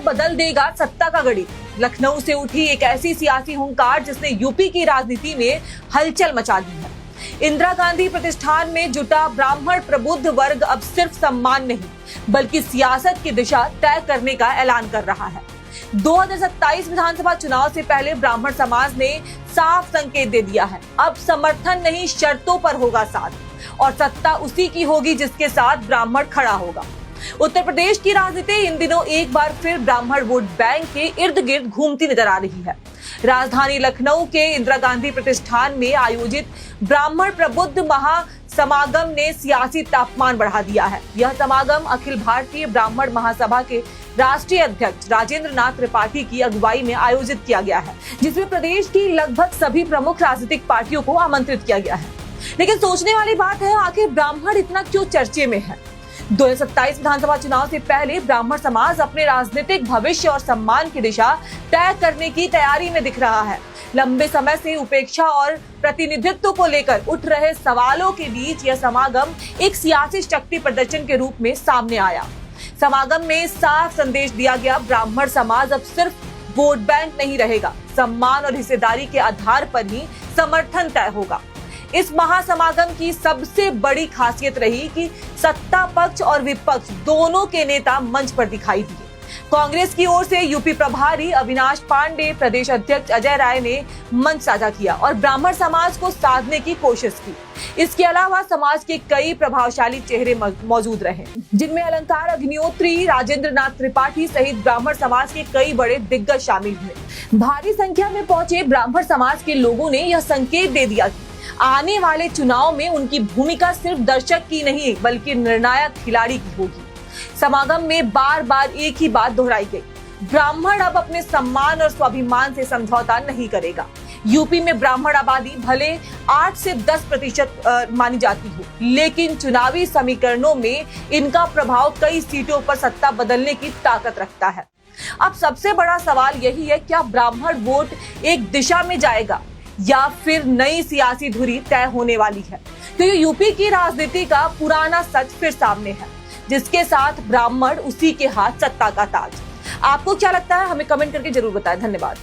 बदल देगा सत्ता का गणित। लखनऊ से उठी एक ऐसी सियासी हुंकार जिसने यूपी की राजनीति में हलचल मचा दी है। इंदिरा गांधी प्रतिष्ठान में जुटा ब्राह्मण प्रबुद्ध वर्ग अब सिर्फ सम्मान नहीं बल्कि सियासत की दिशा तय करने का ऐलान कर रहा है। 2027 विधानसभा चुनाव से पहले ब्राह्मण समाज ने साफ संकेत दे दिया है, अब समर्थन नहीं शर्तों पर होगा साथ और सत्ता उसी की होगी जिसके साथ ब्राह्मण खड़ा होगा। उत्तर प्रदेश की राजनीति इन दिनों एक बार फिर ब्राह्मण वोट बैंक के इर्द गिर्द घूमती नजर आ रही है। राजधानी लखनऊ के इंदिरा गांधी प्रतिष्ठान में आयोजित ब्राह्मण प्रबुद्ध महासमागम ने सियासी तापमान बढ़ा दिया है। यह समागम अखिल भारतीय ब्राह्मण महासभा के राष्ट्रीय अध्यक्ष राजेंद्र नाथ त्रिपाठी की अगुवाई में आयोजित किया गया है, जिसमें प्रदेश की लगभग सभी प्रमुख राजनीतिक पार्टियों को आमंत्रित किया गया है। लेकिन सोचने वाली बात है, आखिर ब्राह्मण इतना क्यों चर्चे में है? 2027 विधानसभा चुनाव से पहले ब्राह्मण समाज अपने राजनीतिक भविष्य और सम्मान की दिशा तय करने की तैयारी में दिख रहा है। लंबे समय से उपेक्षा और प्रतिनिधित्व को लेकर उठ रहे सवालों के बीच यह समागम एक सियासी शक्ति प्रदर्शन के रूप में सामने आया। समागम में साफ संदेश दिया गया, ब्राह्मण समाज अब सिर्फ वोट बैंक नहीं रहेगा, सम्मान और हिस्सेदारी के आधार पर ही समर्थन तय होगा। इस महासमागम की सबसे बड़ी खासियत रही कि सत्ता पक्ष और विपक्ष दोनों के नेता मंच पर दिखाई दिए। कांग्रेस की ओर से यूपी प्रभारी अविनाश पांडे, प्रदेश अध्यक्ष अजय राय ने मंच साझा किया और ब्राह्मण समाज को साधने की कोशिश की। इसके अलावा समाज के कई प्रभावशाली चेहरे मौजूद रहे, जिनमें अलंकार अग्निहोत्री, राजेंद्र नाथ त्रिपाठी सहित ब्राह्मण समाज के कई बड़े दिग्गज शामिल हुए। भारी संख्या में पहुंचे ब्राह्मण समाज के लोगों ने यह संकेत दे दिया कि आने वाले चुनाव में उनकी भूमिका सिर्फ दर्शक की नहीं बल्कि निर्णायक खिलाड़ी की होगी। समागम में बार बार एक ही बात दोहराई गई, ब्राह्मण अब अपने सम्मान और स्वाभिमान से समझौता नहीं करेगा। यूपी में ब्राह्मण आबादी भले 8 से 10% मानी जाती हो, लेकिन चुनावी समीकरणों में इनका प्रभाव कई सीटों पर सत्ता बदलने की ताकत रखता है। अब सबसे बड़ा सवाल यही है, क्या ब्राह्मण वोट एक दिशा में जाएगा या फिर नई सियासी धुरी तय होने वाली है? क्योंकि यूपी की राजनीति का पुराना सच फिर सामने है, जिसके साथ ब्राह्मण उसी के हाथ सत्ता का ताज। आपको क्या लगता है? हमें कमेंट करके जरूर बताएं। धन्यवाद।